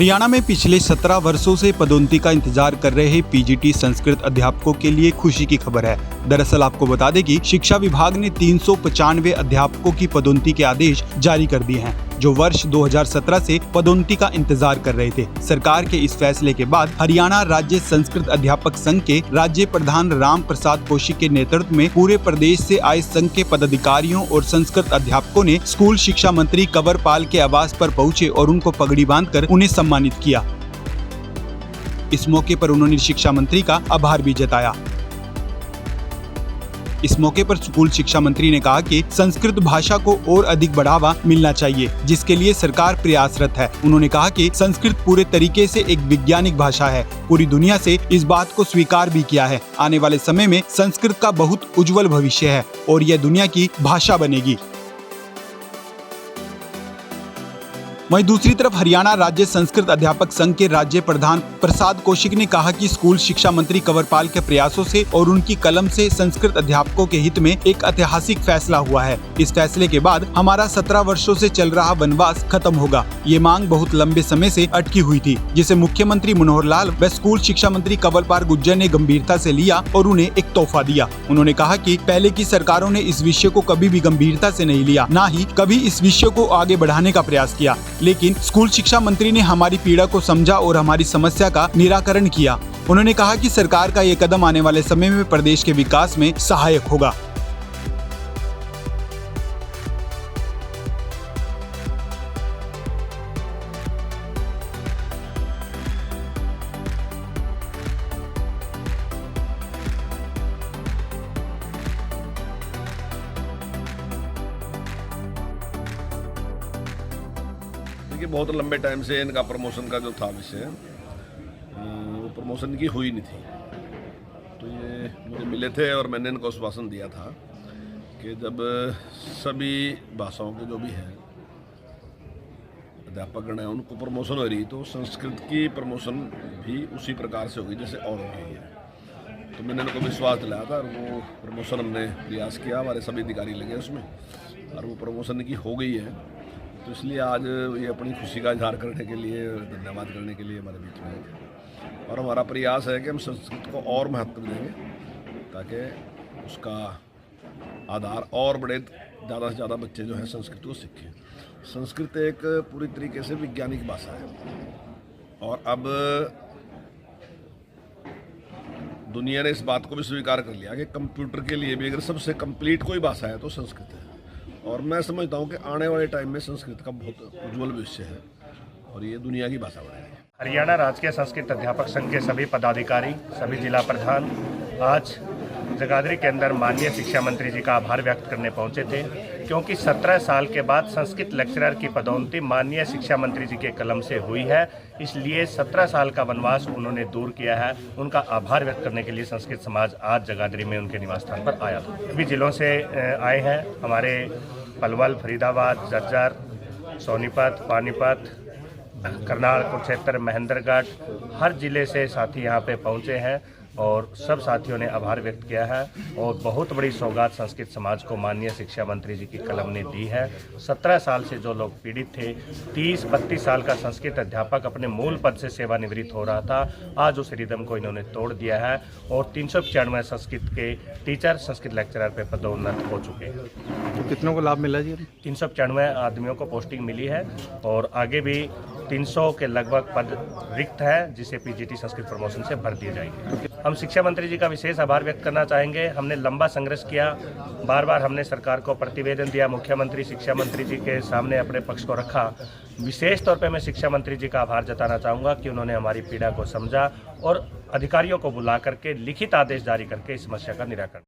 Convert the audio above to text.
हरियाणा में पिछले 17 वर्षों से पदोन्नति का इंतजार कर रहे पीजीटी संस्कृत अध्यापकों के लिए खुशी की खबर है। दरअसल आपको बता दें कि शिक्षा विभाग ने 395 अध्यापकों की पदोन्नति के आदेश जारी कर दिए हैं, जो वर्ष 2017 से पदोन्नति का इंतजार कर रहे थे। सरकार के इस फैसले के बाद हरियाणा राज्य संस्कृत अध्यापक संघ के राज्य प्रधान राम प्रसाद कौशिक के नेतृत्व में पूरे प्रदेश से आए संघ के पदाधिकारियों और संस्कृत अध्यापकों ने स्कूल शिक्षा मंत्री कंवर पाल के आवास पर पहुंचे और उनको पगड़ी बांधकर उन्हें सम्मानित किया। इस मौके पर उन्होंने शिक्षा मंत्री का आभार भी जताया। इस मौके पर स्कूल शिक्षा मंत्री ने कहा कि संस्कृत भाषा को और अधिक बढ़ावा मिलना चाहिए, जिसके लिए सरकार प्रयासरत है। उन्होंने कहा कि संस्कृत पूरे तरीके से एक वैज्ञानिक भाषा है। पूरी दुनिया से इस बात को स्वीकार भी किया है। आने वाले समय में संस्कृत का बहुत उज्जवल भविष्य है और यह दुनिया की भाषा बनेगी। वहीं दूसरी तरफ हरियाणा राज्य संस्कृत अध्यापक संघ के राज्य प्रधान प्रसाद कौशिक ने कहा कि स्कूल शिक्षा मंत्री कंवर पाल के प्रयासों से और उनकी कलम से संस्कृत अध्यापकों के हित में एक ऐतिहासिक फैसला हुआ है। इस फैसले के बाद हमारा 17 वर्षों से चल रहा वनवास खत्म होगा। ये मांग बहुत लंबे समय से अटकी हुई थी, जिसे मुख्यमंत्री मनोहर लाल व स्कूल शिक्षा मंत्री कंवर पाल गुर्जर ने गंभीरता से लिया और उन्हें एक तोहफा दिया। उन्होंने कहा कि पहले की सरकारों ने इस विषय को कभी भी गंभीरता से नहीं लिया, न ही कभी इस विषय को आगे बढ़ाने का प्रयास किया, लेकिन स्कूल शिक्षा मंत्री ने हमारी पीड़ा को समझा और हमारी समस्या का निराकरण किया। उन्होंने कहा कि सरकार का ये कदम आने वाले समय में प्रदेश के विकास में सहायक होगा। कि बहुत लंबे टाइम से इनका प्रमोशन का जो था विषय, वो प्रमोशन की हुई नहीं थी। तो ये मुझे मिले थे और मैंने इनको आश्वासन दिया था कि जब सभी भाषाओं के जो भी हैं अध्यापकगण हैं उनको प्रमोशन हो रही, तो संस्कृत की प्रमोशन भी उसी प्रकार से होगी जैसे और हो रही है। तो मैंने इनको विश्वास दिलाया था और वो प्रमोशन हमने प्रयास किया, हमारे सभी अधिकारी लगे उसमें और वो प्रमोशन की हो गई है। तो इसलिए आज ये अपनी खुशी का इजहार करने के लिए, धन्यवाद करने के लिए हमारे बीच में है और हमारा प्रयास है कि हम संस्कृत को और महत्व देंगे ताकि उसका आधार और बड़े ज़्यादा से ज़्यादा बच्चे जो हैं संस्कृत को सीखें। संस्कृत एक पूरी तरीके से वैज्ञानिक भाषा है और अब दुनिया ने इस बात को भी स्वीकार कर लिया कि कंप्यूटर के लिए भी अगर सबसे कंप्लीट कोई भाषा है तो संस्कृत है। और मैं समझता हूँ कि आने वाले टाइम में संस्कृत का बहुत उज्जवल भविष्य है और ये दुनिया की भाषा बनेगी। हरियाणा राजकीय संस्कृत अध्यापक संघ के सभी पदाधिकारी, सभी जिला प्रधान आज जगाधरी के अंदर माननीय शिक्षा मंत्री जी का आभार व्यक्त करने पहुंचे थे, क्योंकि 17 साल के बाद संस्कृत लेक्चरर की पदोन्नति माननीय शिक्षा मंत्री जी के कलम से हुई है। इसलिए 17 साल का वनवास उन्होंने दूर किया है। उनका आभार व्यक्त करने के लिए संस्कृत समाज आज जगाधरी में उनके निवास स्थान पर आया था। सभी जिलों से आए हैं, हमारे पलवल, फरीदाबाद, झज्जर, सोनीपत, पानीपत, करनाल, कुरुक्षेत्र, महेंद्रगढ़, हर जिले से साथी यहाँ पे पहुँचे हैं और सब साथियों ने आभार व्यक्त किया है और बहुत बड़ी सौगात संस्कृत समाज को माननीय शिक्षा मंत्री जी की कलम ने दी है। 17 साल से जो लोग पीड़ित थे, 30-32 साल का संस्कृत अध्यापक अपने मूल पद से सेवानिवृत्त हो रहा था, आज उस रिदम को इन्होंने तोड़ दिया है और 395 संस्कृत के टीचर संस्कृत लेक्चरर पे पदोन्नत हो चुके हैं। तो कितनों को लाभ मिला जी? 395 आदमियों को पोस्टिंग मिली है और आगे भी 300 के लगभग पद रिक्त है, जिसे पीजीटी संस्कृत प्रमोशन से भर दिए जाएंगे। हम शिक्षा मंत्री जी का विशेष आभार व्यक्त करना चाहेंगे। हमने लंबा संघर्ष किया, बार बार हमने सरकार को प्रतिवेदन दिया, मुख्यमंत्री शिक्षा मंत्री जी के सामने अपने पक्ष को रखा। विशेष तौर पे मैं शिक्षा मंत्री जी का आभार जताना चाहूँगा कि उन्होंने हमारी पीड़ा को समझा और अधिकारियों को बुला करके लिखित आदेश जारी करके इस समस्या का निराकरण